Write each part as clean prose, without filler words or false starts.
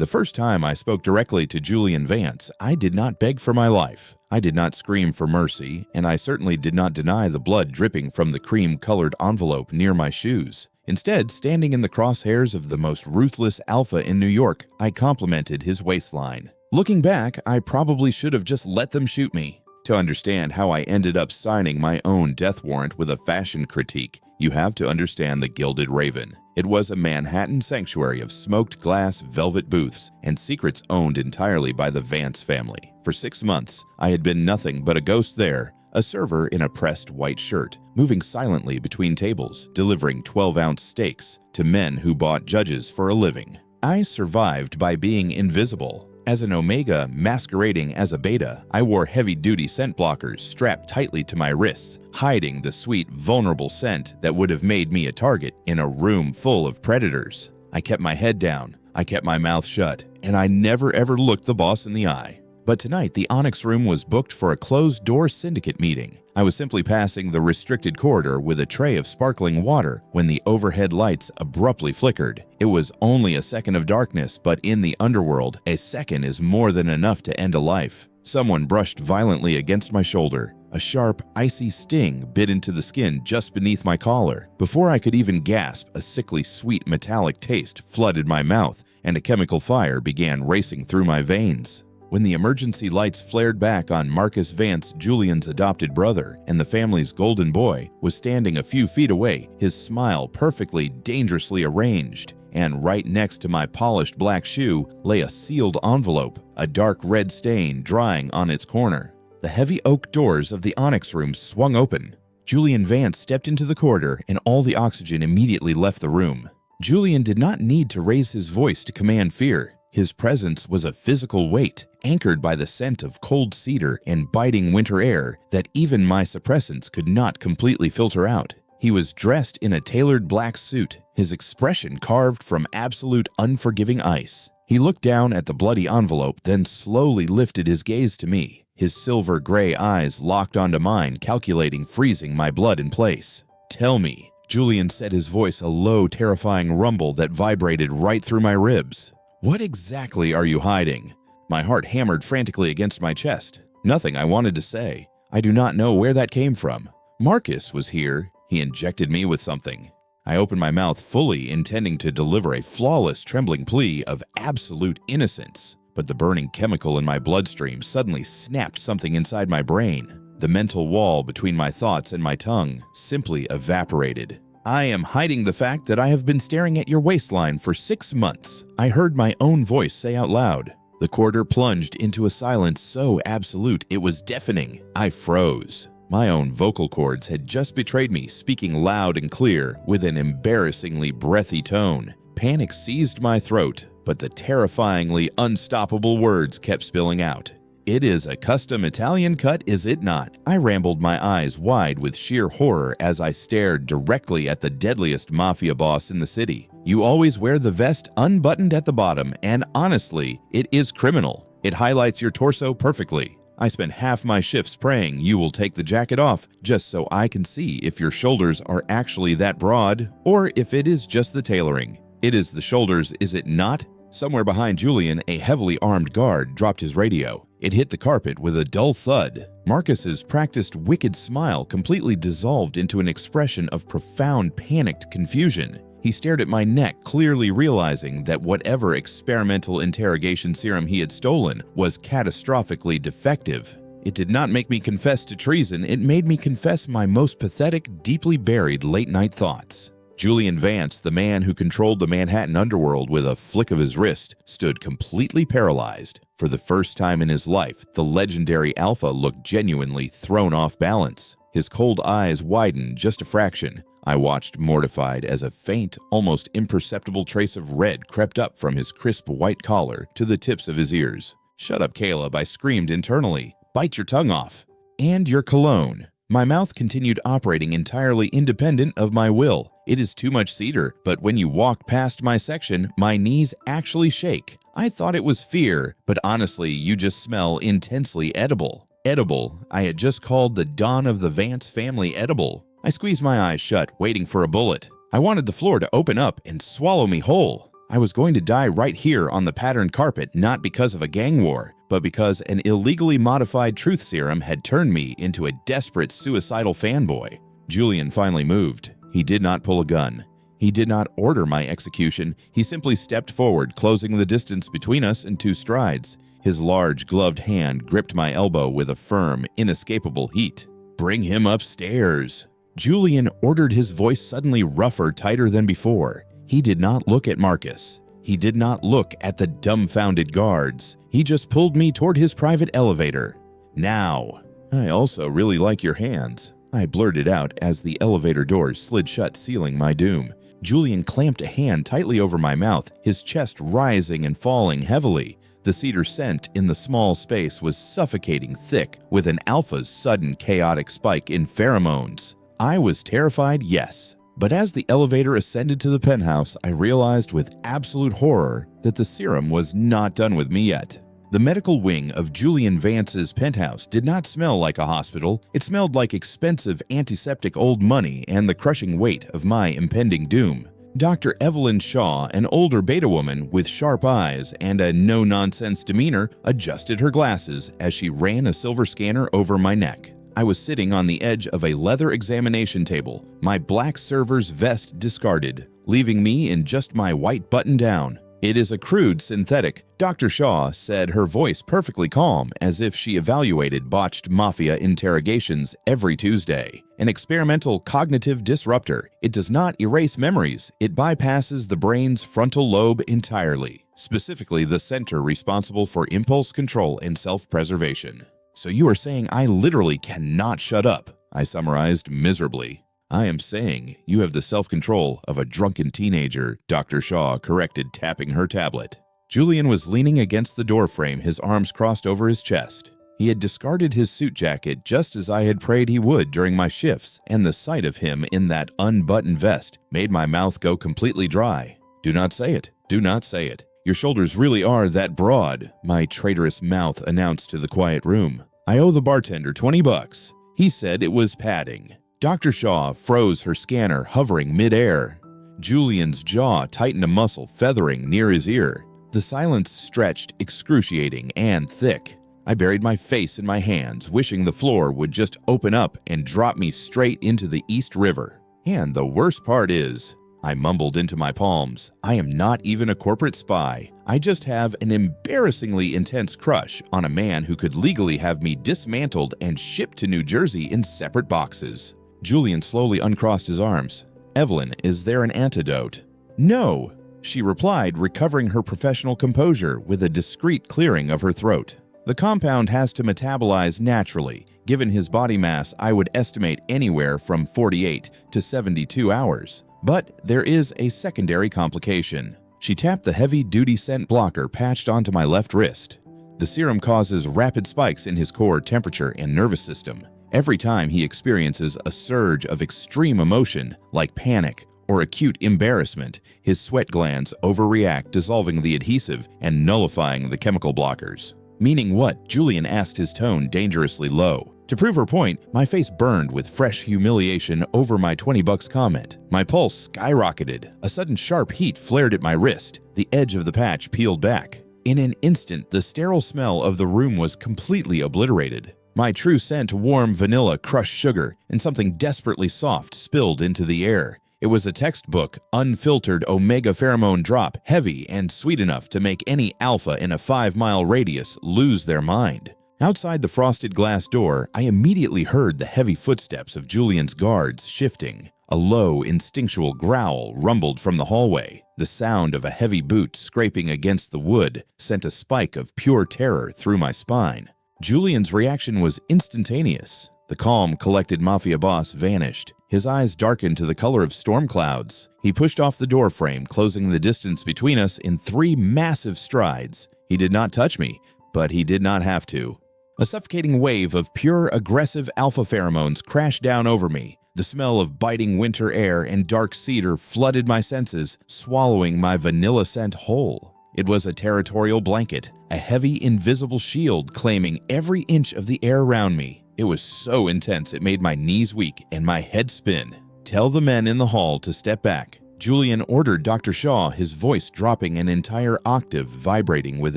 The first time I spoke directly to Julian Vance, I did not beg for my life. I did not scream for mercy, and I certainly did not deny the blood dripping from the cream-colored envelope near my shoes. Instead, standing in the crosshairs of the most ruthless alpha in New York, I complimented his waistline. Looking back, I probably should have just let them shoot me. To understand how I ended up signing my own death warrant with a fashion critique, you have to understand the Gilded Raven. It was a Manhattan sanctuary of smoked glass velvet booths and secrets owned entirely by the Vance family. For 6 months, I had been nothing but a ghost there, a server in a pressed white shirt, moving silently between tables, delivering 12-ounce steaks to men who bought judges for a living. I survived by being invisible. As an Omega masquerading as a Beta, I wore heavy-duty scent blockers strapped tightly to my wrists, hiding the sweet, vulnerable scent that would have made me a target in a room full of predators. I kept my head down, I kept my mouth shut, and I never ever looked the boss in the eye. But tonight, the Onyx Room was booked for a closed-door syndicate meeting. I was simply passing the restricted corridor with a tray of sparkling water when the overhead lights abruptly flickered. It was only a second of darkness, but in the underworld, a second is more than enough to end a life. Someone brushed violently against my shoulder. A sharp, icy sting bit into the skin just beneath my collar. Before I could even gasp, a sickly sweet metallic taste flooded my mouth, and a chemical fire began racing through my veins. When the emergency lights flared back on Marcus Vance, Julian's adopted brother, and the family's golden boy was standing a few feet away, his smile perfectly, dangerously arranged, and right next to my polished black shoe lay a sealed envelope, a dark red stain drying on its corner. The heavy oak doors of the Onyx Room swung open. Julian Vance stepped into the corridor, and all the oxygen immediately left the room. Julian did not need to raise his voice to command fear. His presence was a physical weight, anchored by the scent of cold cedar and biting winter air that even my suppressants could not completely filter out. He was dressed in a tailored black suit, his expression carved from absolute unforgiving ice. He looked down at the bloody envelope, then slowly lifted his gaze to me, his silver-gray eyes locked onto mine, calculating freezing my blood in place. "Tell me," Julian said, his voice a low, terrifying rumble that vibrated right through my ribs. "What exactly are you hiding?" My heart hammered frantically against my chest. Nothing I wanted to say. I do not know where that came from. Marcus was here. He injected me with something. I opened my mouth fully, intending to deliver a flawless, trembling plea of absolute innocence. But the burning chemical in my bloodstream suddenly snapped something inside my brain. The mental wall between my thoughts and my tongue simply evaporated. "I am hiding the fact that I have been staring at your waistline for 6 months," I heard my own voice say out loud. The corridor plunged into a silence so absolute it was deafening. I froze. My own vocal cords had just betrayed me, speaking loud and clear with an embarrassingly breathy tone. Panic seized my throat, but the terrifyingly unstoppable words kept spilling out. "It is a custom Italian cut, is it not?" I rambled, my eyes wide with sheer horror as I stared directly at the deadliest Mafia boss in the city. "You always wear the vest unbuttoned at the bottom, and honestly, it is criminal. It highlights your torso perfectly. I spend half my shifts praying you will take the jacket off just so I can see if your shoulders are actually that broad, or if it is just the tailoring. It is the shoulders, is it not?" Somewhere behind Julian, a heavily armed guard dropped his radio. It hit the carpet with a dull thud. Marcus's practiced wicked smile completely dissolved into an expression of profound panicked confusion. He stared at my neck, clearly realizing that whatever experimental interrogation serum he had stolen was catastrophically defective. It did not make me confess to treason, it made me confess my most pathetic, deeply buried late-night thoughts. Julian Vance, the man who controlled the Manhattan underworld with a flick of his wrist, stood completely paralyzed. For the first time in his life, the legendary Alpha looked genuinely thrown off balance. His cold eyes widened just a fraction. I watched mortified as a faint, almost imperceptible trace of red crept up from his crisp white collar to the tips of his ears. "Shut up, Caleb," I screamed internally. "Bite your tongue off. And your cologne." My mouth continued operating entirely independent of my will. It is too much cedar, but when you walk past my section, my knees actually shake. I thought it was fear, but honestly, you just smell intensely edible. Edible. I had just called the dawn of the Vance family edible. I squeezed my eyes shut, waiting for a bullet. I wanted the floor to open up and swallow me whole. I was going to die right here on the patterned carpet, not because of a gang war, but because an illegally modified truth serum had turned me into a desperate suicidal fanboy. Julian finally moved. He did not pull a gun. He did not order my execution. He simply stepped forward, closing the distance between us in 2 strides. His large, gloved hand gripped my elbow with a firm, inescapable heat. "Bring him upstairs." Julian ordered, his voice suddenly rougher, tighter than before. He did not look at Marcus. He did not look at the dumbfounded guards. He just pulled me toward his private elevator. "Now." "I also really like your hands," I blurted out as the elevator doors slid shut, sealing my doom. Julian clamped a hand tightly over my mouth, his chest rising and falling heavily. The cedar scent in the small space was suffocating thick, with an alpha's sudden chaotic spike in pheromones. I was terrified, yes. But as the elevator ascended to the penthouse, I realized with absolute horror that the serum was not done with me yet. The medical wing of Julian Vance's penthouse did not smell like a hospital. It smelled like expensive antiseptic old money and the crushing weight of my impending doom. Dr. Evelyn Shaw, an older beta woman with sharp eyes and a no-nonsense demeanor, adjusted her glasses as she ran a silver scanner over my neck. I was sitting on the edge of a leather examination table, my black server's vest discarded, leaving me in just my white button-down. "It is a crude synthetic," Dr. Shaw said, her voice perfectly calm, as if she evaluated botched Mafia interrogations every Tuesday. "An experimental cognitive disruptor. It does not erase memories. It bypasses the brain's frontal lobe entirely, specifically the center responsible for impulse control and self-preservation." "So you are saying I literally cannot shut up," I summarized miserably. "I am saying you have the self-control of a drunken teenager," Dr. Shaw corrected, tapping her tablet. Julian was leaning against the doorframe, his arms crossed over his chest. He had discarded his suit jacket just as I had prayed he would during my shifts, and the sight of him in that unbuttoned vest made my mouth go completely dry. "Do not say it. Do not say it. Your shoulders really are that broad," my traitorous mouth announced to the quiet room. "I owe the bartender $20. He said it was padding." Dr. Shaw froze her scanner, hovering mid-air. Julian's jaw tightened a muscle feathering near his ear. The silence stretched, excruciating and thick. I buried my face in my hands, wishing the floor would just open up and drop me straight into the East River. "And the worst part is," I mumbled into my palms, "I am not even a corporate spy. I just have an embarrassingly intense crush on a man who could legally have me dismantled and shipped to New Jersey in separate boxes." Julian slowly uncrossed his arms. "Evelyn, is there an antidote?" "No," she replied, recovering her professional composure with a discreet clearing of her throat. "The compound has to metabolize naturally. Given his body mass, I would estimate anywhere from 48 to 72 hours. But there is a secondary complication." She tapped the heavy-duty scent blocker patched onto my left wrist. "The serum causes rapid spikes in his core temperature and nervous system. Every time he experiences a surge of extreme emotion, like panic or acute embarrassment, his sweat glands overreact, dissolving the adhesive and nullifying the chemical blockers." "Meaning what?" Julian asked, his tone dangerously low. To prove her point, my face burned with fresh humiliation over my $20 comment. My pulse skyrocketed. A sudden sharp heat flared at my wrist. The edge of the patch peeled back. In an instant, the sterile smell of the room was completely obliterated. My true scent, warm vanilla, crushed sugar, and something desperately soft spilled into the air. It was a textbook, unfiltered omega pheromone drop, heavy and sweet enough to make any alpha in a 5-mile radius lose their mind. Outside the frosted glass door, I immediately heard the heavy footsteps of Julian's guards shifting. A low, instinctual growl rumbled from the hallway. The sound of a heavy boot scraping against the wood sent a spike of pure terror through my spine. Julian's reaction was instantaneous. The calm, collected Mafia boss vanished. His eyes darkened to the color of storm clouds. He pushed off the door frame, closing the distance between us in 3 massive strides. He did not touch me, but he did not have to. A suffocating wave of pure, aggressive alpha pheromones crashed down over me. The smell of biting winter air and dark cedar flooded my senses, swallowing my vanilla scent whole. It was a territorial blanket, a heavy, invisible shield claiming every inch of the air around me. It was so intense it made my knees weak and my head spin. "Tell the men in the hall to step back," Julian ordered Dr. Shaw, his voice dropping an entire octave, vibrating with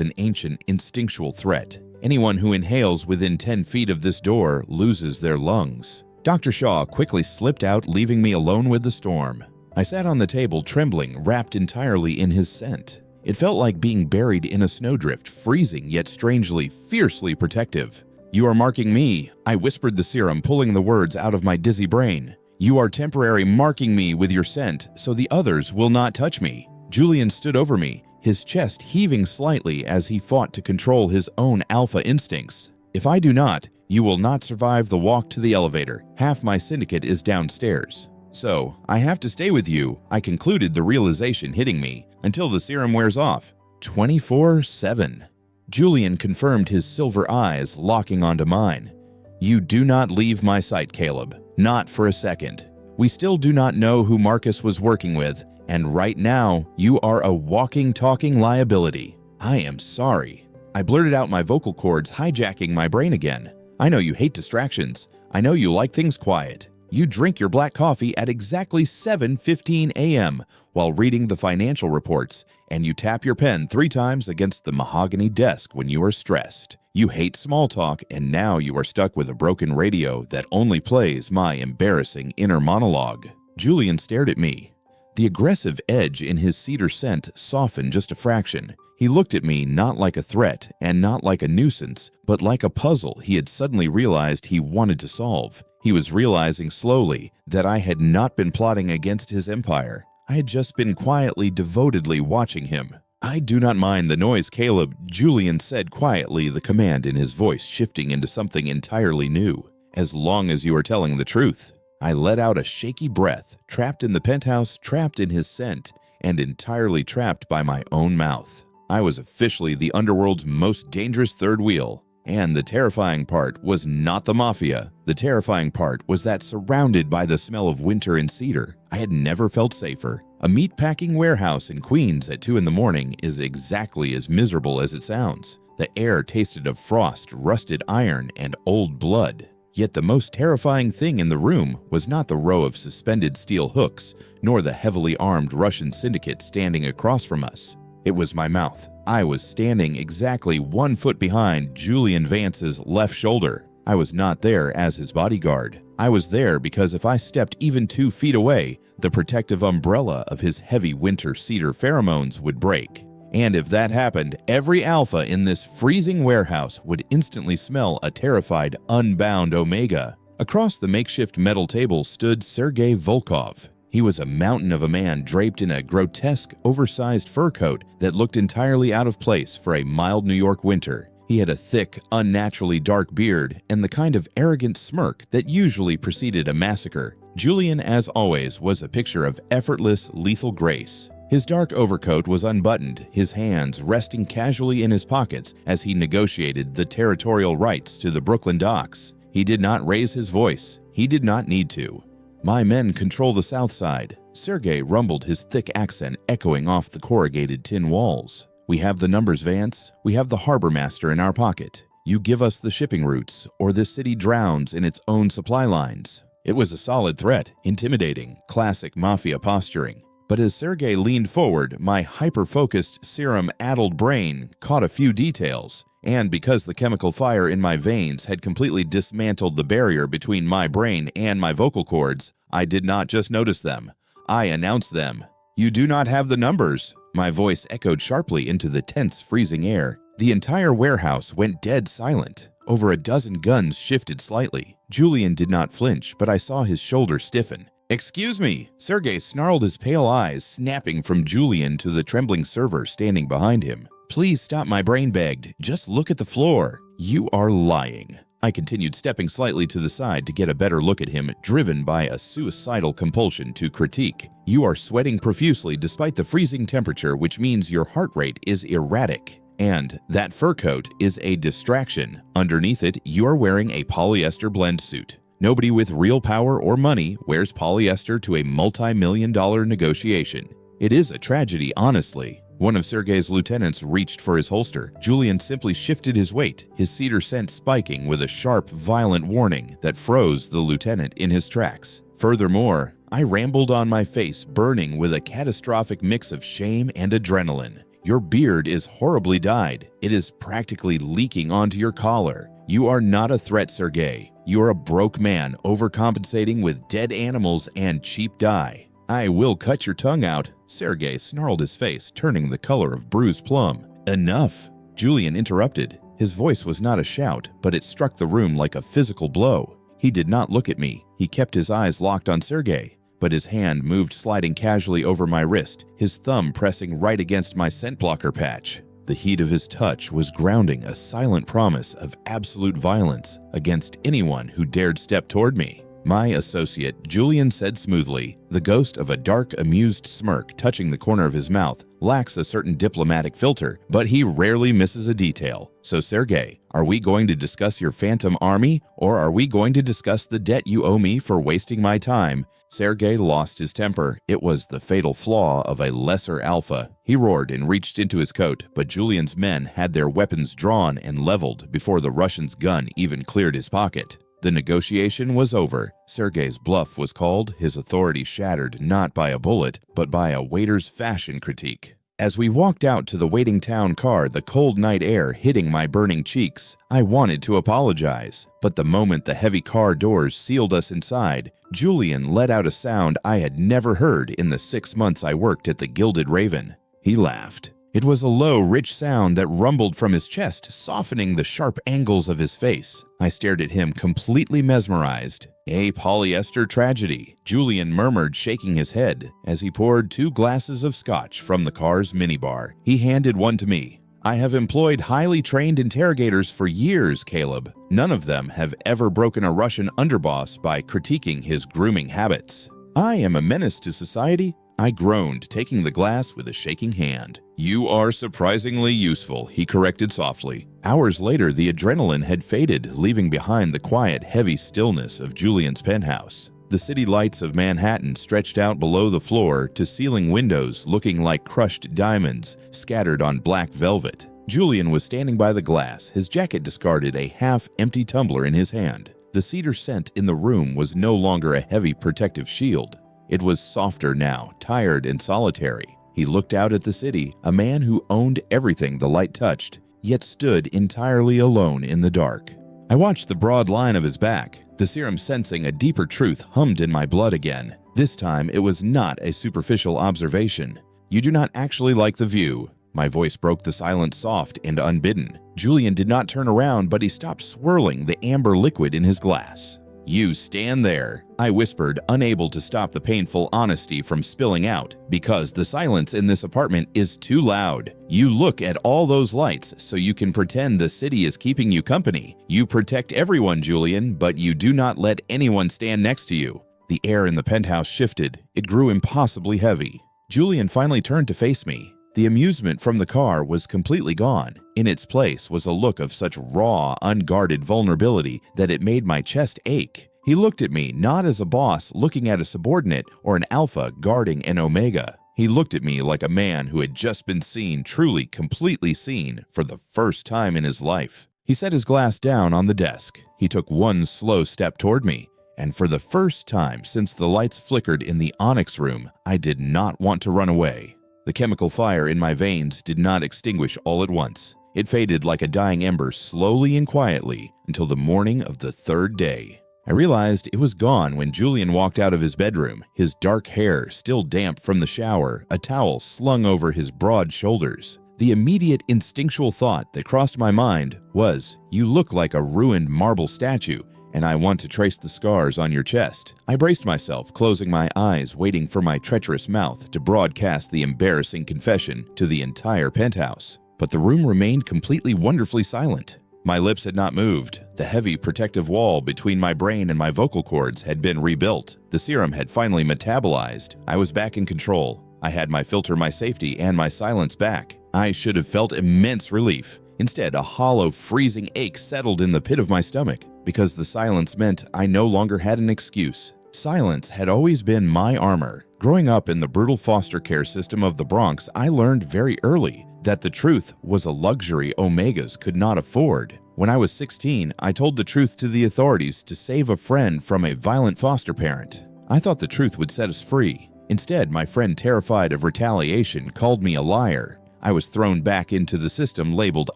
an ancient, instinctual threat. Anyone who inhales within 10 feet of this door loses their lungs. Dr. Shaw quickly slipped out, leaving me alone with the storm. I sat on the table, trembling, wrapped entirely in his scent. It felt like being buried in a snowdrift, freezing yet strangely, fiercely protective. "You are marking me," I whispered the serum, pulling the words out of my dizzy brain. "You are temporarily marking me with your scent, so the others will not touch me." Julian stood over me, his chest heaving slightly as he fought to control his own alpha instincts. "If I do not, you will not survive the walk to the elevator. Half my syndicate is downstairs. So, I have to stay with you," I concluded, the realization hitting me, "until the serum wears off. 24/7. Julian confirmed, his silver eyes locking onto mine. "You do not leave my sight, Caleb. Not for a second. We still do not know who Marcus was working with, and right now, you are a walking, talking liability. I am sorry." I blurted out, my vocal cords hijacking my brain again. "I know you hate distractions. I know you like things quiet. You drink your black coffee at exactly 7:15 a.m. while reading the financial reports, and you tap your pen 3 times against the mahogany desk when you are stressed. You hate small talk, and now you are stuck with a broken radio that only plays my embarrassing inner monologue." Julian stared at me. The aggressive edge in his cedar scent softened just a fraction. He looked at me not like a threat and not like a nuisance, but like a puzzle he had suddenly realized he wanted to solve. He was realizing slowly that I had not been plotting against his empire. I had just been quietly, devotedly watching him. "I do not mind the noise, Caleb," Julian said quietly, the command in his voice shifting into something entirely new. "As long as you are telling the truth." I let out a shaky breath, trapped in the penthouse, trapped in his scent, and entirely trapped by my own mouth. I was officially the underworld's most dangerous third wheel. And the terrifying part was not the Mafia. The terrifying part was that, surrounded by the smell of winter and cedar, I had never felt safer. A meatpacking warehouse in Queens at 2 in the morning is exactly as miserable as it sounds. The air tasted of frost, rusted iron, and old blood. Yet the most terrifying thing in the room was not the row of suspended steel hooks, nor the heavily armed Russian syndicate standing across from us. It was my mouth. I was standing exactly 1 foot behind Julian Vance's left shoulder. I was not there as his bodyguard. I was there because if I stepped even 2 feet away, the protective umbrella of his heavy winter cedar pheromones would break. And if that happened, every alpha in this freezing warehouse would instantly smell a terrified, unbound Omega. Across the makeshift metal table stood Sergei Volkov. He was a mountain of a man draped in a grotesque, oversized fur coat that looked entirely out of place for a mild New York winter. He had a thick, unnaturally dark beard and the kind of arrogant smirk that usually preceded a massacre. Julian, as always, was a picture of effortless, lethal grace. His dark overcoat was unbuttoned, his hands resting casually in his pockets as he negotiated the territorial rights to the Brooklyn docks. He did not raise his voice. He did not need to. "My men control the south side." Sergei rumbled, his thick accent echoing off the corrugated tin walls. "We have the numbers, Vance. We have the harbor master in our pocket. You give us the shipping routes, or this city drowns in its own supply lines." It was a solid threat, intimidating, classic Mafia posturing. But as Sergei leaned forward, my hyper-focused, serum-addled brain caught a few details. And because the chemical fire in my veins had completely dismantled the barrier between my brain and my vocal cords, I did not just notice them. I announced them. "You do not have the numbers." My voice echoed sharply into the tense, freezing air. The entire warehouse went dead silent. Over a dozen guns shifted slightly. Julian did not flinch, but I saw his shoulder stiffen. "Excuse me!" Sergei snarled, his pale eyes snapping from Julian to the trembling server standing behind him. "Please stop," my brain begged. "Just look at the floor." "You are lying." I continued, stepping slightly to the side to get a better look at him, driven by a suicidal compulsion to critique. "You are sweating profusely despite the freezing temperature, which means your heart rate is erratic. And that fur coat is a distraction. Underneath it, you are wearing a polyester blend suit. Nobody with real power or money wears polyester to a multi-million-dollar negotiation. It is a tragedy, honestly." One of Sergei's lieutenants reached for his holster. Julian simply shifted his weight, his cedar scent spiking with a sharp, violent warning that froze the lieutenant in his tracks. Furthermore, I rambled on, my face burning with a catastrophic mix of shame and adrenaline. Your beard is horribly dyed. It is practically leaking onto your collar. You are not a threat, Sergei. You are a broke man overcompensating with dead animals and cheap dye. I will cut your tongue out. Sergei snarled, his face turning the color of bruised plum. Enough, Julian interrupted. His voice was not a shout, but it struck the room like a physical blow. He did not look at me. He kept his eyes locked on Sergei, but his hand moved, sliding casually over my wrist, his thumb pressing right against my scent blocker patch. The heat of his touch was grounding, a silent promise of absolute violence against anyone who dared step toward me. My associate, Julian said smoothly, the ghost of a dark, amused smirk touching the corner of his mouth, lacks a certain diplomatic filter, but he rarely misses a detail. So Sergei, are we going to discuss your phantom army, or are we going to discuss the debt you owe me for wasting my time? Sergei lost his temper. It was the fatal flaw of a lesser alpha. He roared and reached into his coat, but Julian's men had their weapons drawn and leveled before the Russian's gun even cleared his pocket. The negotiation was over. Sergei's bluff was called, his authority shattered not by a bullet, but by a waiter's fashion critique. As we walked out to the waiting town car, the cold night air hitting my burning cheeks, I wanted to apologize. But the moment the heavy car doors sealed us inside, Julian let out a sound I had never heard in the 6 months I worked at the Gilded Raven. He laughed. It was a low, rich sound that rumbled from his chest, softening the sharp angles of his face. I stared at him, completely mesmerized. A polyester tragedy, Julian murmured, shaking his head, as he poured 2 glasses of scotch from the car's minibar. He handed one to me. I have employed highly trained interrogators for years, Caleb. None of them have ever broken a Russian underboss by critiquing his grooming habits. I am a menace to society? I groaned, taking the glass with a shaking hand. You are surprisingly useful, he corrected softly. Hours later, the adrenaline had faded, leaving behind the quiet, heavy stillness of Julian's penthouse. The city lights of Manhattan stretched out below the floor to ceiling windows looking like crushed diamonds scattered on black velvet. Julian was standing by the glass, his jacket discarded, a half-empty tumbler in his hand. The cedar scent in the room was no longer a heavy protective shield. It was softer now, tired and solitary. He looked out at the city, a man who owned everything the light touched, yet stood entirely alone in the dark. I watched the broad line of his back. The serum, sensing a deeper truth, hummed in my blood again. This time it was not a superficial observation. You do not actually like the view. My voice broke the silence, soft and unbidden. Julian did not turn around, but he stopped swirling the amber liquid in his glass. You stand there, I whispered, unable to stop the painful honesty from spilling out, because the silence in this apartment is too loud. You look at all those lights so you can pretend the city is keeping you company. You protect everyone, Julian, but you do not let anyone stand next to you. The air in the penthouse shifted. It grew impossibly heavy. Julian finally turned to face me. The amusement from the car was completely gone. In its place was a look of such raw, unguarded vulnerability that it made my chest ache. He looked at me not as a boss looking at a subordinate or an alpha guarding an omega. He looked at me like a man who had just been seen, truly, completely seen, for the first time in his life. He set his glass down on the desk. He took one slow step toward me. And for the first time since the lights flickered in the Onyx room, I did not want to run away. The chemical fire in my veins did not extinguish all at once. It faded like a dying ember, slowly and quietly, until the morning of the 3rd day. I realized it was gone when Julian walked out of his bedroom, his dark hair still damp from the shower, a towel slung over his broad shoulders. The immediate instinctual thought that crossed my mind was, "You look like a ruined marble statue, and I want to trace the scars on your chest." I braced myself, closing my eyes, waiting for my treacherous mouth to broadcast the embarrassing confession to the entire penthouse. But the room remained completely wonderfully silent. My lips had not moved. The heavy protective wall between my brain and my vocal cords had been rebuilt. The serum had finally metabolized. I was back in control. I had my filter, my safety, and my silence back. I should have felt immense relief. Instead, a hollow, freezing ache settled in the pit of my stomach, because the silence meant I no longer had an excuse. Silence had always been my armor. Growing up in the brutal foster care system of the Bronx, I learned very early that the truth was a luxury omegas could not afford. When I was 16, I told the truth to the authorities to save a friend from a violent foster parent. I thought the truth would set us free. Instead, my friend, terrified of retaliation, called me a liar. I was thrown back into the system labeled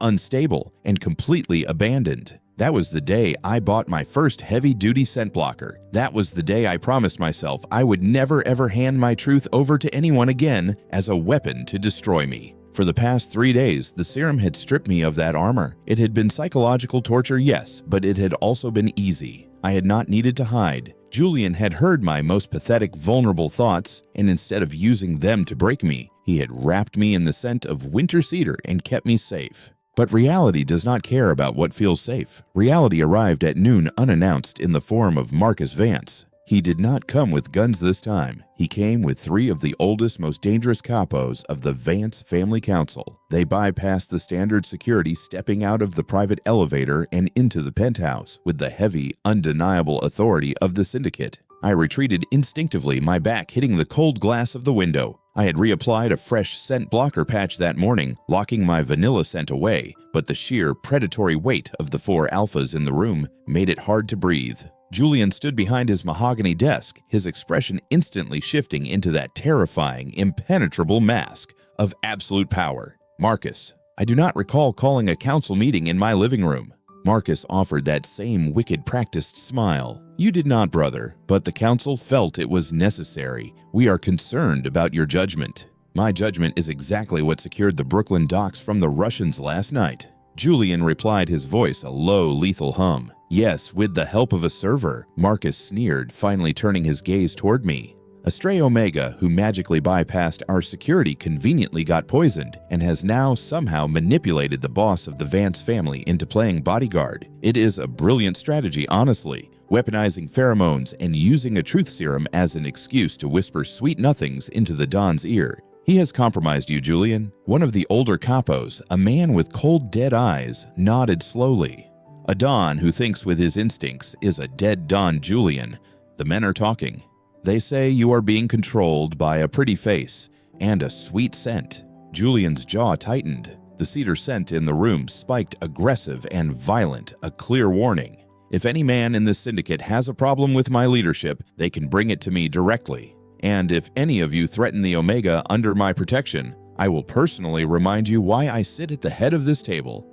unstable and completely abandoned. That was the day I bought my first heavy-duty scent blocker. That was the day I promised myself I would never ever hand my truth over to anyone again as a weapon to destroy me. For the past 3 days, the serum had stripped me of that armor. It had been psychological torture, yes, but it had also been easy. I had not needed to hide. Julian had heard my most pathetic, vulnerable thoughts, and instead of using them to break me, he had wrapped me in the scent of winter cedar and kept me safe. But reality does not care about what feels safe. Reality arrived at noon unannounced in the form of Marcus Vance. He did not come with guns this time. He came with 3 of the oldest, most dangerous capos of the Vance Family Council. They bypassed the standard security, stepping out of the private elevator and into the penthouse with the heavy, undeniable authority of the syndicate. I retreated instinctively, my back hitting the cold glass of the window. I had reapplied a fresh scent blocker patch that morning, locking my vanilla scent away, but the sheer predatory weight of the 4 alphas in the room made it hard to breathe. Julian stood behind his mahogany desk, his expression instantly shifting into that terrifying, impenetrable mask of absolute power. Marcus, I do not recall calling a council meeting in my living room. Marcus offered that same wicked practiced smile. You did not, brother, but the council felt it was necessary. We are concerned about your judgment. My judgment is exactly what secured the Brooklyn docks from the Russians last night. Julian replied, his voice a low, lethal hum. Yes, with the help of a server, Marcus sneered, finally turning his gaze toward me. A stray Omega who magically bypassed our security conveniently got poisoned and has now somehow manipulated the boss of the Vance family into playing bodyguard. It is a brilliant strategy, honestly, weaponizing pheromones and using a truth serum as an excuse to whisper sweet nothings into the Don's ear. He has compromised you, Julian. One of the older capos, a man with cold, dead eyes, nodded slowly. A Don who thinks with his instincts is a dead Don Julian. The men are talking. They say you are being controlled by a pretty face and a sweet scent. Julian's jaw tightened. The cedar scent in the room spiked, aggressive and violent, a clear warning. If any man in this syndicate has a problem with my leadership, they can bring it to me directly. And if any of you threaten the Omega under my protection, I will personally remind you why I sit at the head of this table.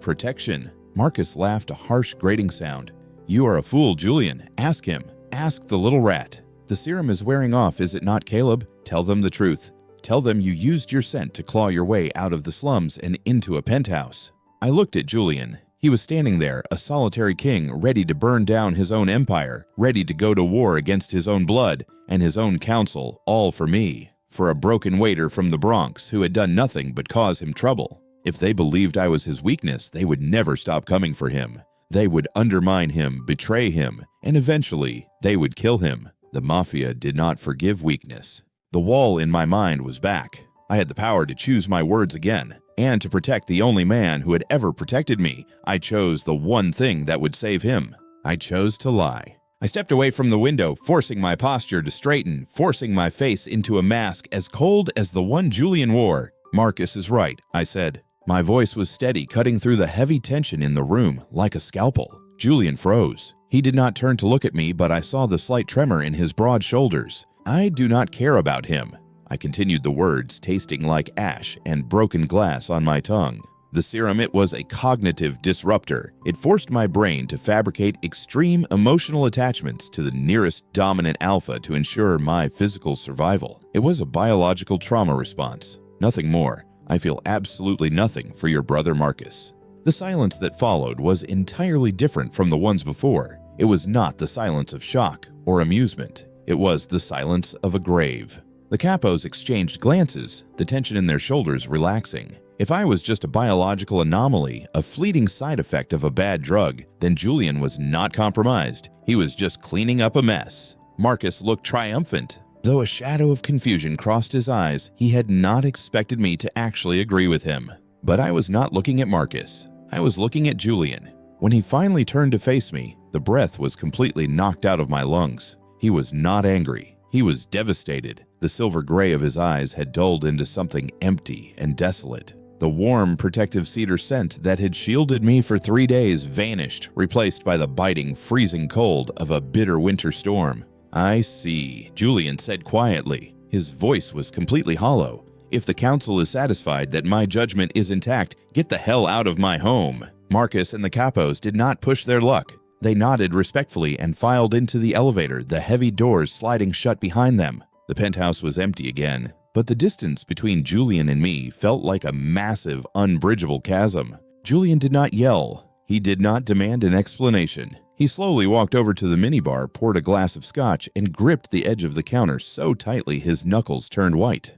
Protection. Marcus laughed, a harsh, grating sound. You are a fool, Julian. Ask him. Ask the little rat. The serum is wearing off, is it not, Caleb? Tell them the truth. Tell them you used your scent to claw your way out of the slums and into a penthouse. I looked at Julian. He was standing there, a solitary king, ready to burn down his own empire, ready to go to war against his own blood and his own council, all for me, for a broken waiter from the Bronx who had done nothing but cause him trouble. If they believed I was his weakness, they would never stop coming for him. They would undermine him, betray him, and eventually they would kill him. The Mafia did not forgive weakness. The wall in my mind was back. I had the power to choose my words again, and to protect the only man who had ever protected me. I chose the one thing that would save him. I chose to lie. I stepped away from the window, forcing my posture to straighten, forcing my face into a mask as cold as the one Julian wore. Marcus is right, I said. My voice was steady, cutting through the heavy tension in the room like a scalpel. Julian froze. He did not turn to look at me, but I saw the slight tremor in his broad shoulders. I do not care about him. I continued the words, tasting like ash and broken glass on my tongue. The serum, it was a cognitive disruptor. It forced my brain to fabricate extreme emotional attachments to the nearest dominant alpha to ensure my physical survival. It was a biological trauma response. Nothing more. I feel absolutely nothing for your brother Marcus. The silence that followed was entirely different from the ones before. It was not the silence of shock or amusement. It was the silence of a grave. The capos exchanged glances, the tension in their shoulders relaxing. If I was just a biological anomaly, a fleeting side effect of a bad drug, then Julian was not compromised. He was just cleaning up a mess. Marcus looked triumphant. Though a shadow of confusion crossed his eyes, he had not expected me to actually agree with him. But I was not looking at Marcus. I was looking at Julian. When he finally turned to face me, the breath was completely knocked out of my lungs. He was not angry. He was devastated. The silver gray of his eyes had dulled into something empty and desolate. The warm, protective cedar scent that had shielded me for 3 days vanished, replaced by the biting, freezing cold of a bitter winter storm. I see, Julian said quietly. His voice was completely hollow. If the council is satisfied that my judgment is intact, get the hell out of my home. Marcus and the capos did not push their luck. They nodded respectfully and filed into the elevator, the heavy doors sliding shut behind them. The penthouse was empty again, but the distance between Julian and me felt like a massive, unbridgeable chasm. Julian did not yell. He did not demand an explanation. He slowly walked over to the minibar, poured a glass of scotch, and gripped the edge of the counter so tightly his knuckles turned white.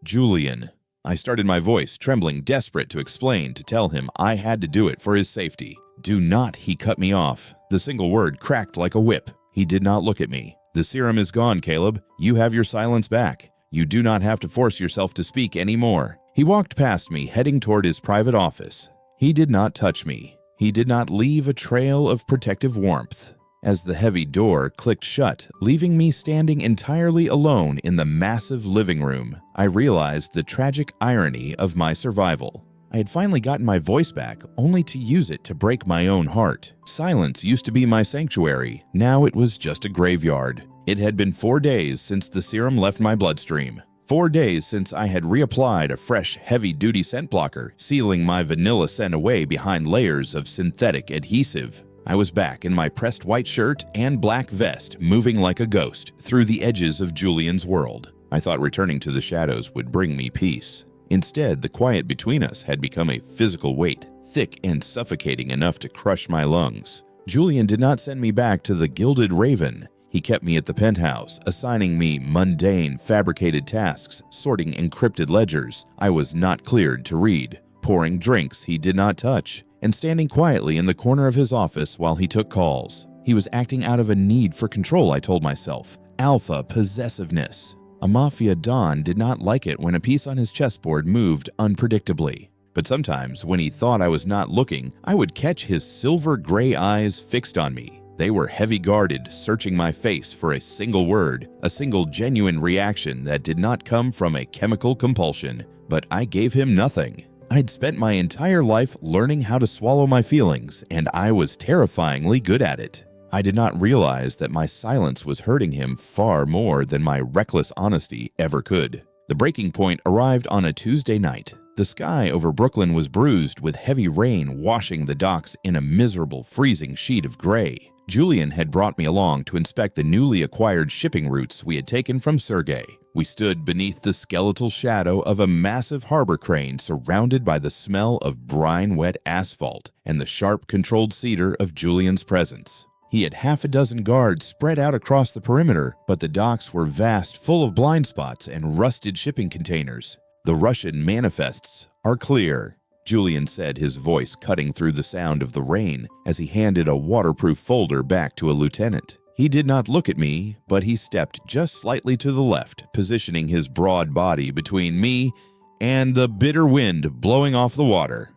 Julian. I started my voice, trembling, desperate to explain, to tell him I had to do it for his safety. Do not, he cut me off. The single word cracked like a whip. He did not look at me. The serum is gone, Caleb. You have your silence back. You do not have to force yourself to speak anymore. He walked past me, heading toward his private office. He did not touch me. He did not leave a trail of protective warmth. As the heavy door clicked shut, leaving me standing entirely alone in the massive living room, I realized the tragic irony of my survival. I had finally gotten my voice back, only to use it to break my own heart. Silence used to be my sanctuary. Now it was just a graveyard. It had been 4 days since the serum left my bloodstream. 4 days since I had reapplied a fresh, heavy-duty scent blocker, sealing my vanilla scent away behind layers of synthetic adhesive. I was back in my pressed white shirt and black vest, moving like a ghost through the edges of Julian's world. I thought returning to the shadows would bring me peace. Instead, the quiet between us had become a physical weight, thick and suffocating enough to crush my lungs. Julian did not send me back to the Gilded Raven. He kept me at the penthouse, assigning me mundane, fabricated tasks, sorting encrypted ledgers I was not cleared to read, pouring drinks he did not touch, and standing quietly in the corner of his office while he took calls. He was acting out of a need for control, I told myself. Alpha possessiveness. A Mafia Don did not like it when a piece on his chessboard moved unpredictably. But sometimes, when he thought I was not looking, I would catch his silver-gray eyes fixed on me. They were heavy-guarded, searching my face for a single word, a single genuine reaction that did not come from a chemical compulsion. But I gave him nothing. I'd spent my entire life learning how to swallow my feelings, and I was terrifyingly good at it. I did not realize that my silence was hurting him far more than my reckless honesty ever could. The breaking point arrived on a Tuesday night. The sky over Brooklyn was bruised with heavy rain washing the docks in a miserable, freezing sheet of gray. Julian had brought me along to inspect the newly acquired shipping routes we had taken from Sergei. We stood beneath the skeletal shadow of a massive harbor crane surrounded by the smell of brine-wet asphalt and the sharp, controlled cedar of Julian's presence. He had half a dozen guards spread out across the perimeter, but the docks were vast, full of blind spots and rusted shipping containers. The Russian manifests are clear, Julian said, his voice cutting through the sound of the rain as he handed a waterproof folder back to a lieutenant. He did not look at me, but he stepped just slightly to the left, positioning his broad body between me and the bitter wind blowing off the water.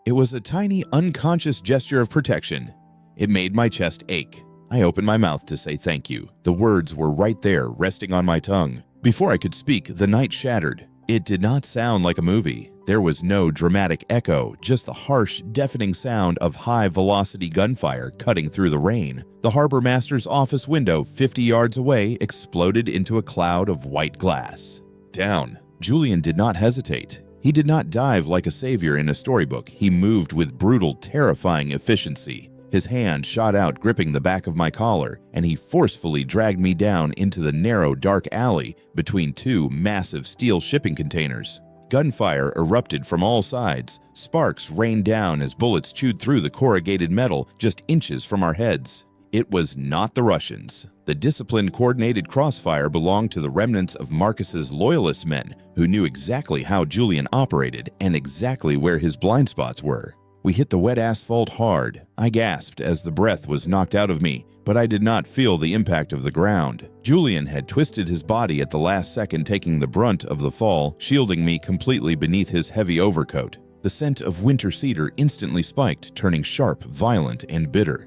It was a tiny, unconscious gesture of protection. It made my chest ache. I opened my mouth to say thank you. The words were right there, resting on my tongue. Before I could speak, the night shattered. It did not sound like a movie. There was no dramatic echo, just the harsh, deafening sound of high-velocity gunfire cutting through the rain. The harbor master's office window 50 yards away exploded into a cloud of white glass. Down. Julian did not hesitate. He did not dive like a savior in a storybook. He moved with brutal, terrifying efficiency. His hand shot out, gripping the back of my collar, and he forcefully dragged me down into the narrow, dark alley between two massive steel shipping containers. Gunfire erupted from all sides. Sparks rained down as bullets chewed through the corrugated metal just inches from our heads. It was not the Russians. The disciplined, coordinated crossfire belonged to the remnants of Marcus's loyalist men, who knew exactly how Julian operated and exactly where his blind spots were. We hit the wet asphalt hard. I gasped as the breath was knocked out of me, but I did not feel the impact of the ground. Julian had twisted his body at the last second, taking the brunt of the fall, shielding me completely beneath his heavy overcoat. The scent of winter cedar instantly spiked, turning sharp, violent, and bitter.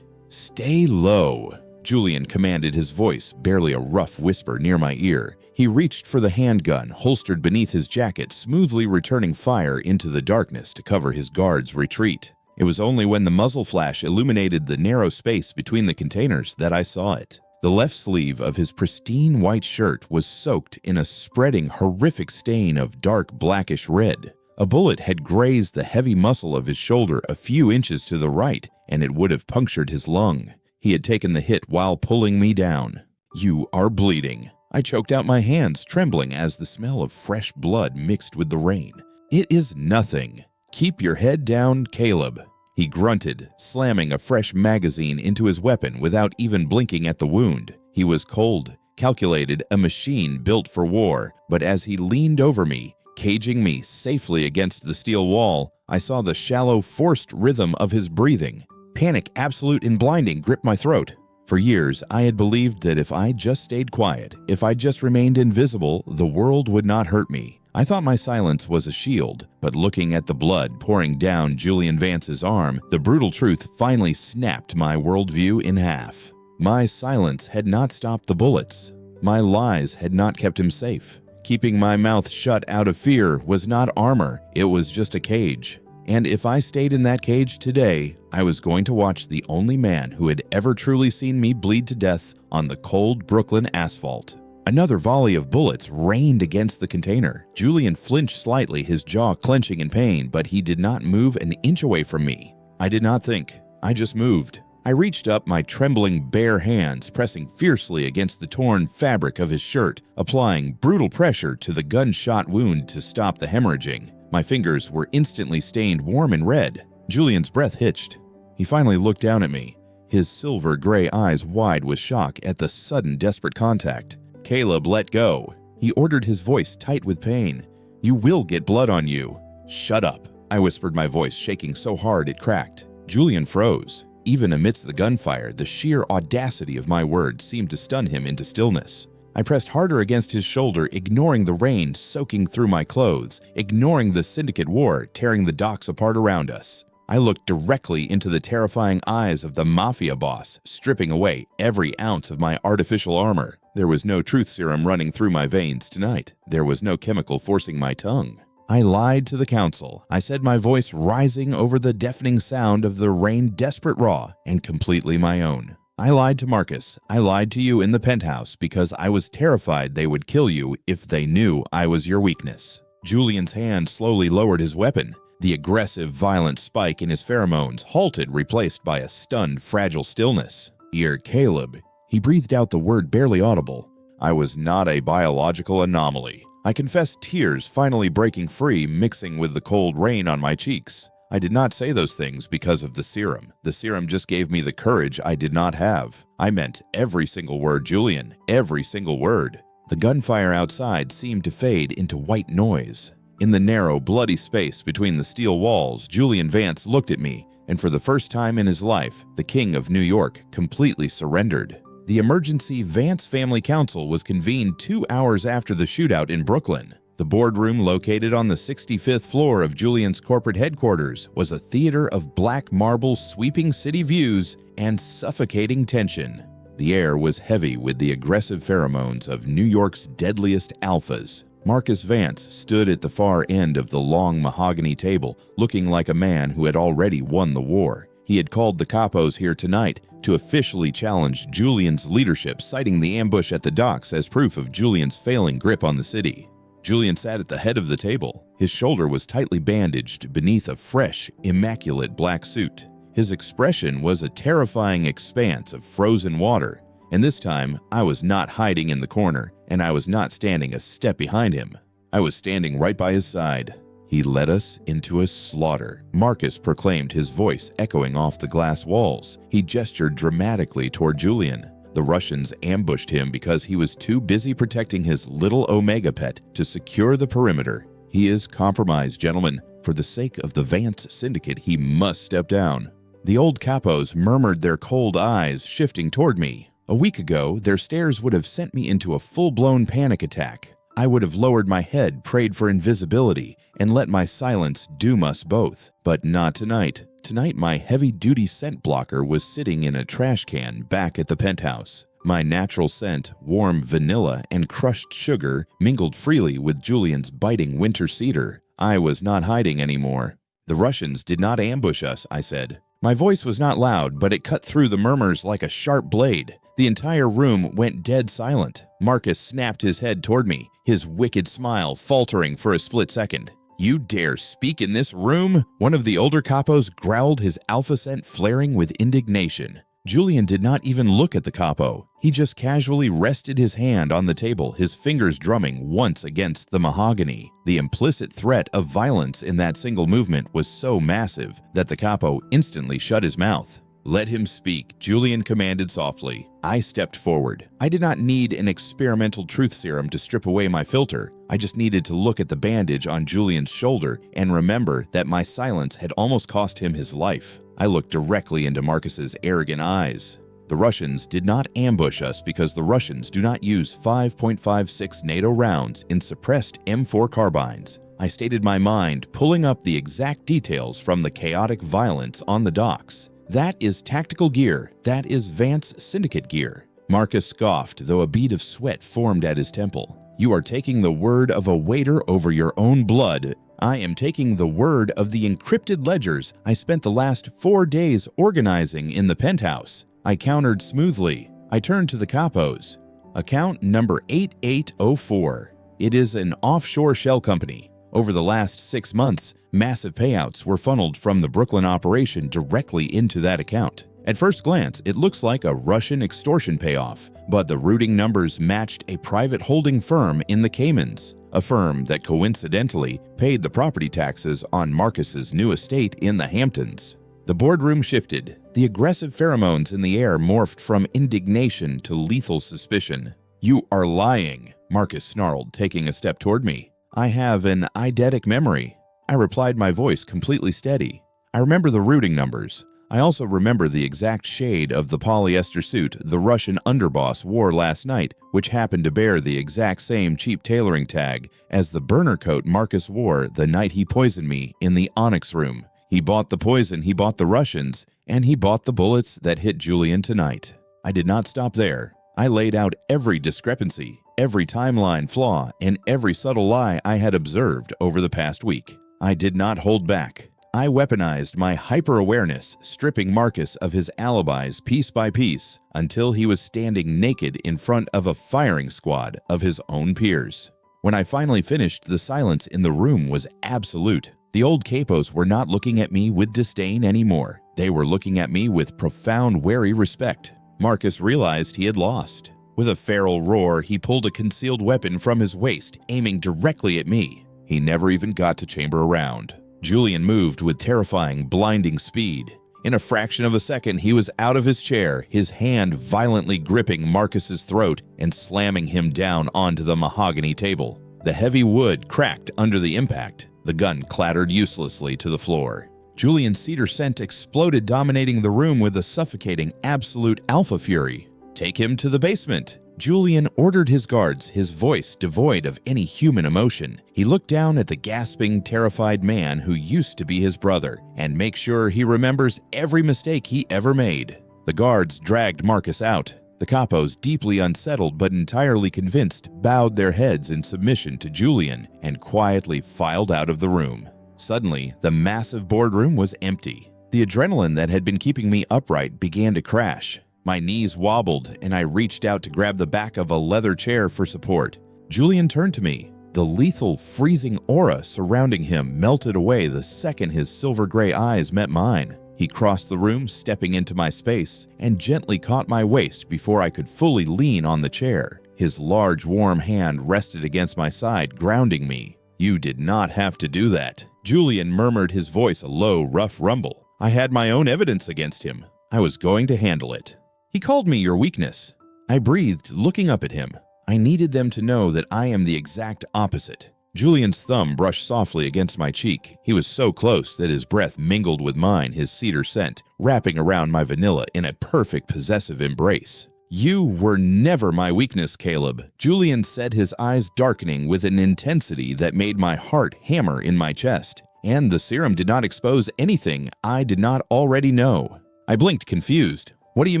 "Stay low," Julian commanded, his voice barely a rough whisper near my ear. He reached for the handgun, holstered beneath his jacket, smoothly returning fire into the darkness to cover his guard's retreat. It was only when the muzzle flash illuminated the narrow space between the containers that I saw it. The left sleeve of his pristine white shirt was soaked in a spreading, horrific stain of dark blackish red. A bullet had grazed the heavy muscle of his shoulder a few inches to the right, and it would have punctured his lung. He had taken the hit while pulling me down. "You are bleeding." I choked out my hands, trembling as the smell of fresh blood mixed with the rain. "It is nothing. Keep your head down, Caleb." He grunted, slamming a fresh magazine into his weapon without even blinking at the wound. He was cold, calculated, a machine built for war, but as he leaned over me, caging me safely against the steel wall, I saw the shallow, forced rhythm of his breathing. Panic, absolute and blinding, gripped my throat. For years, I had believed that if I just stayed quiet, if I just remained invisible, the world would not hurt me. I thought my silence was a shield, but looking at the blood pouring down Julian Vance's arm, the brutal truth finally snapped my worldview in half. My silence had not stopped the bullets. My lies had not kept him safe. Keeping my mouth shut out of fear was not armor, it was just a cage. And if I stayed in that cage today, I was going to watch the only man who had ever truly seen me bleed to death on the cold Brooklyn asphalt. Another volley of bullets rained against the container. Julian flinched slightly, his jaw clenching in pain, but he did not move an inch away from me. I did not think. I just moved. I reached up my trembling bare hands, pressing fiercely against the torn fabric of his shirt, applying brutal pressure to the gunshot wound to stop the hemorrhaging. My fingers were instantly stained warm and red. Julian's breath hitched. He finally looked down at me, his silver gray eyes wide with shock at the sudden desperate contact. "Caleb, let go." He ordered, his voice tight with pain. "You will get blood on you." "Shut up," I whispered, my voice shaking so hard it cracked. Julian froze. Even amidst the gunfire, the sheer audacity of my words seemed to stun him into stillness. I pressed harder against his shoulder, ignoring the rain soaking through my clothes, ignoring the syndicate war tearing the docks apart around us. I looked directly into the terrifying eyes of the Mafia boss, stripping away every ounce of my artificial armor. There was no truth serum running through my veins tonight. There was no chemical forcing my tongue. I lied to the council. I said, my voice rising over the deafening sound of the rain, desperate, raw, and completely my own. I lied to Marcus. I lied to you in the penthouse because I was terrified they would kill you if they knew I was your weakness. Julian's hand slowly lowered his weapon. The aggressive, violent spike in his pheromones halted, replaced by a stunned, fragile stillness. "Dear Caleb," he breathed out the word barely audible. "I was not a biological anomaly." I confessed, tears finally breaking free, mixing with the cold rain on my cheeks. I did not say those things because of the serum. The serum just gave me the courage I did not have. I meant every single word, Julian, every single word. The gunfire outside seemed to fade into white noise. In the narrow, bloody space between the steel walls, Julian Vance looked at me, and for the first time in his life, the King of New York completely surrendered. The emergency Vance Family Council was convened 2 hours after the shootout in Brooklyn. The boardroom, located on the 65th floor of Julian's corporate headquarters, was a theater of black marble sweeping city views and suffocating tension. The air was heavy with the aggressive pheromones of New York's deadliest alphas. Marcus Vance stood at the far end of the long mahogany table, looking like a man who had already won the war. He had called the capos here tonight to officially challenge Julian's leadership, citing the ambush at the docks as proof of Julian's failing grip on the city. Julian sat at the head of the table. His shoulder was tightly bandaged beneath a fresh, immaculate black suit. His expression was a terrifying expanse of frozen water. And this time, I was not hiding in the corner, and I was not standing a step behind him. I was standing right by his side. "He led us into a slaughter," Marcus proclaimed, his voice echoing off the glass walls. He gestured dramatically toward Julian. "The Russians ambushed him because he was too busy protecting his little Omega pet to secure the perimeter. He is compromised, gentlemen. For the sake of the Vance Syndicate, he must step down." The old capos murmured, their cold eyes shifting toward me. A week ago, their stares would have sent me into a full-blown panic attack. I would have lowered my head, prayed for invisibility, and let my silence doom us both. But not tonight. Tonight, my heavy-duty scent blocker was sitting in a trash can back at the penthouse. My natural scent, warm vanilla and crushed sugar, mingled freely with Julian's biting winter cedar. I was not hiding anymore. "The Russians did not ambush us," I said. My voice was not loud, but it cut through the murmurs like a sharp blade. The entire room went dead silent. Marcus snapped his head toward me, his wicked smile faltering for a split second. "You dare speak in this room?" One of the older capos growled, his alpha scent flaring with indignation. Julian did not even look at the capo. He just casually rested his hand on the table, his fingers drumming once against the mahogany. The implicit threat of violence in that single movement was so massive that the capo instantly shut his mouth. "Let him speak," Julian commanded softly. I stepped forward. I did not need an experimental truth serum to strip away my filter. I just needed to look at the bandage on Julian's shoulder and remember that my silence had almost cost him his life. I looked directly into Marcus's arrogant eyes. The Russians did not ambush us because the Russians do not use 5.56 NATO rounds in suppressed M4 carbines. I stated my mind, pulling up the exact details from the chaotic violence on the docks. That is tactical gear. That is Vance Syndicate gear. Marcus scoffed, though a bead of sweat formed at his temple. "You are taking the word of a waiter over your own blood." "I am taking the word of the encrypted ledgers I spent the last 4 days organizing in the penthouse." I countered smoothly. I turned to the capos. "Account number 8804. It is an offshore shell company. Over the last 6 months, massive payouts were funneled from the Brooklyn operation directly into that account. At first glance, it looks like a Russian extortion payoff, but the routing numbers matched a private holding firm in the Caymans, a firm that coincidentally paid the property taxes on Marcus's new estate in the Hamptons." The boardroom shifted. The aggressive pheromones in the air morphed from indignation to lethal suspicion. "You are lying," Marcus snarled, taking a step toward me. "I have an eidetic memory." I replied, my voice completely steady. "I remember the routing numbers. I also remember the exact shade of the polyester suit the Russian underboss wore last night, which happened to bear the exact same cheap tailoring tag as the burner coat Marcus wore the night he poisoned me in the Onyx room. He bought the poison, he bought the Russians, and he bought the bullets that hit Julian tonight." I did not stop there. I laid out every discrepancy, every timeline flaw, and every subtle lie I had observed over the past week. I did not hold back. I weaponized my hyper-awareness, stripping Marcus of his alibis piece by piece until he was standing naked in front of a firing squad of his own peers. When I finally finished, the silence in the room was absolute. The old capos were not looking at me with disdain anymore. They were looking at me with profound, wary respect. Marcus realized he had lost. With a feral roar, he pulled a concealed weapon from his waist, aiming directly at me. He never even got to chamber a round. Julian moved with terrifying, blinding speed. In a fraction of a second, he was out of his chair, his hand violently gripping Marcus's throat and slamming him down onto the mahogany table. The heavy wood cracked under the impact. The gun clattered uselessly to the floor. Julian's cedar scent exploded, dominating the room with a suffocating, absolute alpha fury. "Take him to the basement." Julian ordered his guards, his voice devoid of any human emotion. He looked down at the gasping, terrified man who used to be his brother and make sure he remembers every mistake he ever made. The guards dragged Marcus out. The capos, deeply unsettled but entirely convinced, bowed their heads in submission to Julian and quietly filed out of the room. Suddenly, the massive boardroom was empty. The adrenaline that had been keeping me upright began to crash. My knees wobbled, and I reached out to grab the back of a leather chair for support. Julian turned to me. The lethal, freezing aura surrounding him melted away the second his silver-gray eyes met mine. He crossed the room, stepping into my space, and gently caught my waist before I could fully lean on the chair. His large, warm hand rested against my side, grounding me. "You did not have to do that." Julian murmured, his voice a low, rough rumble. "I had my own evidence against him. I was going to handle it." "He called me your weakness." I breathed, looking up at him. I needed them to know that I am the exact opposite. Julian's thumb brushed softly against my cheek. He was so close that his breath mingled with mine, his cedar scent, wrapping around my vanilla in a perfect possessive embrace. "You were never my weakness, Caleb," Julian said, his eyes darkening with an intensity that made my heart hammer in my chest. "And the serum did not expose anything I did not already know." I blinked, confused. "What do you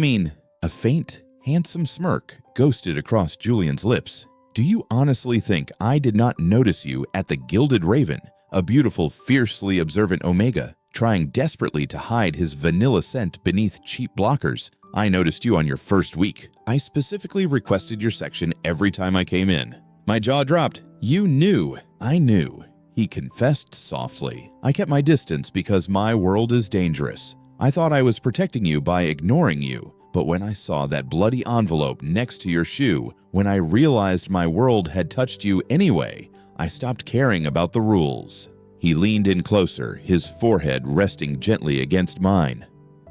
mean?" A faint, handsome smirk ghosted across Julian's lips. "Do you honestly think I did not notice you at the Gilded Raven, a beautiful, fiercely observant Omega, trying desperately to hide his vanilla scent beneath cheap blockers? I noticed you on your first week. I specifically requested your section every time I came in." My jaw dropped. "You knew." "I knew," he confessed softly. "I kept my distance because my world is dangerous. I thought I was protecting you by ignoring you. But when I saw that bloody envelope next to your shoe, when I realized my world had touched you anyway, I stopped caring about the rules." He leaned in closer, his forehead resting gently against mine.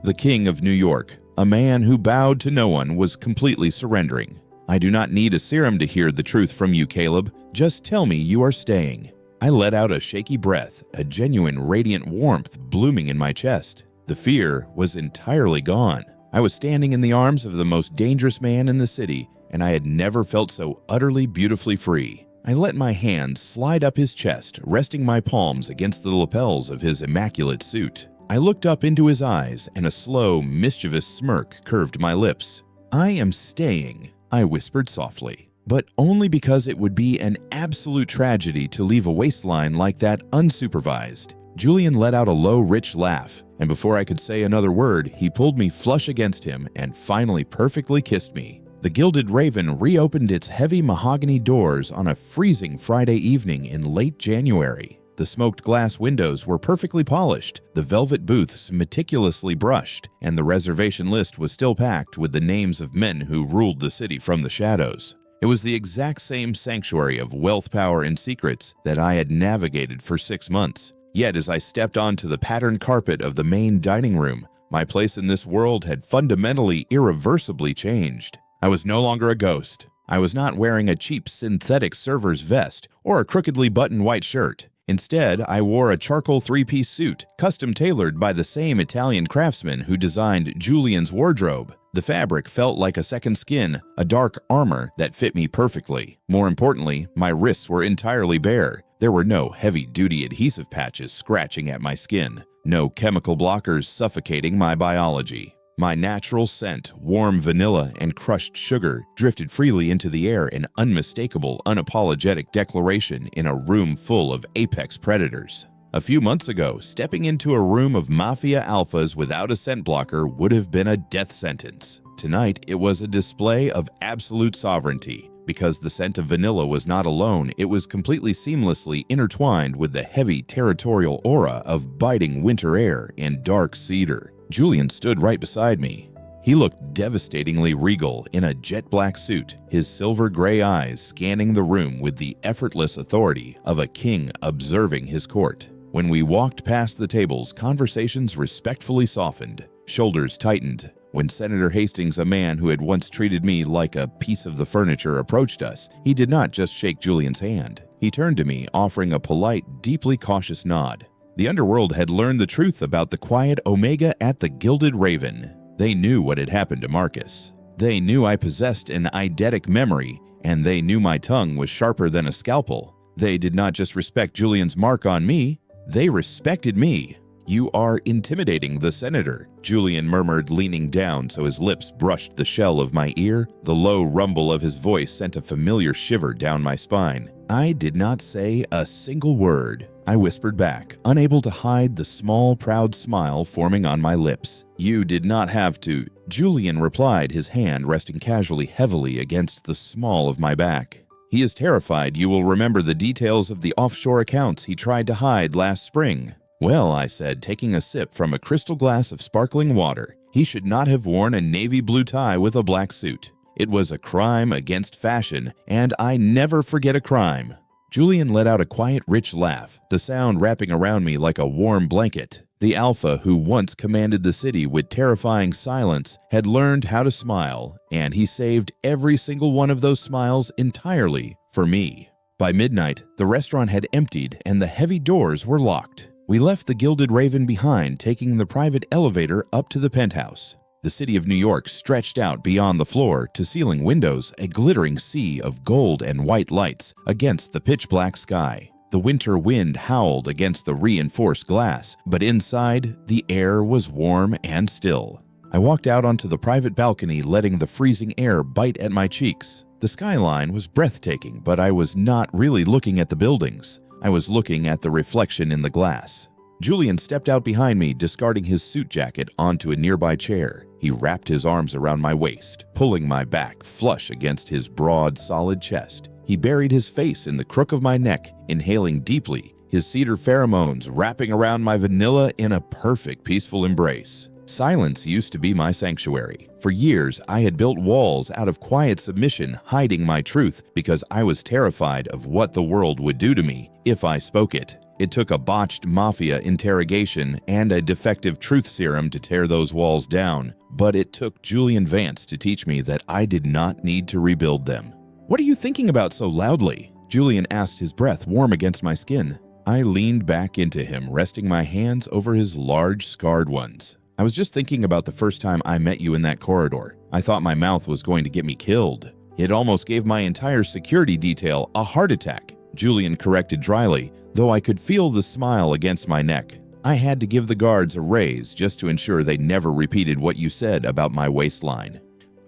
The King of New York, a man who bowed to no one, was completely surrendering. "I do not need a serum to hear the truth from you, Caleb. Just tell me you are staying." I let out a shaky breath, a genuine radiant warmth blooming in my chest. The fear was entirely gone. I was standing in the arms of the most dangerous man in the city, and I had never felt so utterly beautifully free. I let my hands slide up his chest, resting my palms against the lapels of his immaculate suit. I looked up into his eyes, and a slow, mischievous smirk curved my lips. "I am staying," I whispered softly, "but only because it would be an absolute tragedy to leave a waistline like that unsupervised." Julian let out a low, rich laugh, and before I could say another word, he pulled me flush against him and finally perfectly kissed me. The Gilded Raven reopened its heavy mahogany doors on a freezing Friday evening in late January. The smoked glass windows were perfectly polished, the velvet booths meticulously brushed, and the reservation list was still packed with the names of men who ruled the city from the shadows. It was the exact same sanctuary of wealth, power, and secrets that I had navigated for 6 months. Yet as I stepped onto the patterned carpet of the main dining room, my place in this world had fundamentally, irreversibly changed. I was no longer a ghost. I was not wearing a cheap synthetic server's vest or a crookedly buttoned white shirt. Instead, I wore a charcoal 3-piece suit, custom-tailored by the same Italian craftsman who designed Julian's wardrobe. The fabric felt like a second skin, a dark armor that fit me perfectly. More importantly, my wrists were entirely bare. There were no heavy-duty adhesive patches scratching at my skin, no chemical blockers suffocating my biology. My natural scent, warm vanilla and crushed sugar, drifted freely into the air, an unmistakable, unapologetic declaration in a room full of apex predators. A few months ago, stepping into a room of Mafia alphas without a scent blocker would have been a death sentence. Tonight, it was a display of absolute sovereignty. Because the scent of vanilla was not alone, it was completely seamlessly intertwined with the heavy territorial aura of biting winter air and dark cedar. Julian stood right beside me. He looked devastatingly regal in a jet black suit, his silver gray eyes scanning the room with the effortless authority of a king observing his court. When we walked past the tables, conversations respectfully softened, shoulders tightened. When Senator Hastings, a man who had once treated me like a piece of the furniture, approached us, he did not just shake Julian's hand. He turned to me, offering a polite, deeply cautious nod. The underworld had learned the truth about the quiet Omega at the Gilded Raven. They knew what had happened to Marcus. They knew I possessed an eidetic memory, and they knew my tongue was sharper than a scalpel. They did not just respect Julian's mark on me, they respected me. "You are intimidating the senator," Julian murmured, leaning down so his lips brushed the shell of my ear. The low rumble of his voice sent a familiar shiver down my spine. "I did not say a single word," I whispered back, unable to hide the small, proud smile forming on my lips. "You did not have to," Julian replied, his hand resting casually heavily against the small of my back. "He is terrified you will remember the details of the offshore accounts he tried to hide last spring." "Well," I said, taking a sip from a crystal glass of sparkling water, "he should not have worn a navy blue tie with a black suit. It was a crime against fashion, and I never forget a crime." Julian let out a quiet, rich laugh, the sound wrapping around me like a warm blanket. The alpha who once commanded the city with terrifying silence had learned how to smile, and he saved every single one of those smiles entirely for me. By midnight, the restaurant had emptied and the heavy doors were locked. We left the Gilded Raven behind, taking the private elevator up to the penthouse. The city of New York stretched out beyond the floor to ceiling windows, a glittering sea of gold and white lights against the pitch-black sky. The winter wind howled against the reinforced glass, but inside, the air was warm and still. I walked out onto the private balcony, letting the freezing air bite at my cheeks. The skyline was breathtaking, but I was not really looking at the buildings. I was looking at the reflection in the glass. Julian stepped out behind me, discarding his suit jacket onto a nearby chair. He wrapped his arms around my waist, pulling my back flush against his broad, solid chest. He buried his face in the crook of my neck, inhaling deeply, his cedar pheromones wrapping around my vanilla in a perfect, peaceful embrace. Silence used to be my sanctuary. For years, I had built walls out of quiet submission, hiding my truth because I was terrified of what the world would do to me if I spoke it. It took a botched Mafia interrogation and a defective truth serum to tear those walls down, but it took Julian Vance to teach me that I did not need to rebuild them. "What are you thinking about so loudly?" Julian asked, his breath warm against my skin. I leaned back into him, resting my hands over his large, scarred ones. "I was just thinking about the first time I met you in that corridor. I thought my mouth was going to get me killed. It almost gave my entire security detail a heart attack," Julian corrected dryly, though I could feel the smile against my neck. "I had to give the guards a raise just to ensure they never repeated what you said about my waistline."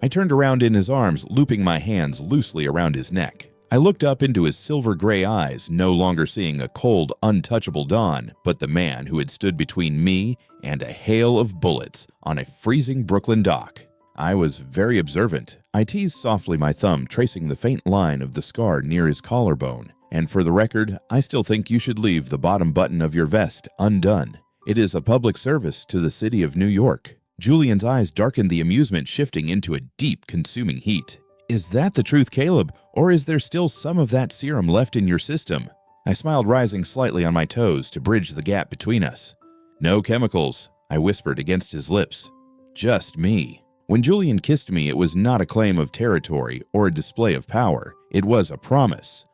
I turned around in his arms, looping my hands loosely around his neck. I looked up into his silver-gray eyes, no longer seeing a cold, untouchable Don, but the man who had stood between me and a hail of bullets on a freezing Brooklyn dock. I was very observant. I teased softly my thumb, tracing the faint line of the scar near his collarbone. "And for the record, I still think you should leave the bottom button of your vest undone. It is a public service to the city of New York." Julian's eyes darkened, the amusement shifting into a deep, consuming heat. "Is that the truth, Caleb, or is there still some of that serum left in your system?" I smiled, rising slightly on my toes to bridge the gap between us. "No chemicals," I whispered against his lips. "Just me." When Julian kissed me, it was not a claim of territory or a display of power. It was a promise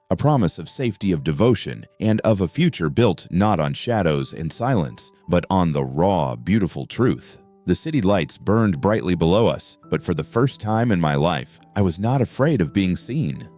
of safety, of devotion, and of a future built not on shadows and silence, but on the raw, beautiful truth. The city lights burned brightly below us, but for the first time in my life, I was not afraid of being seen.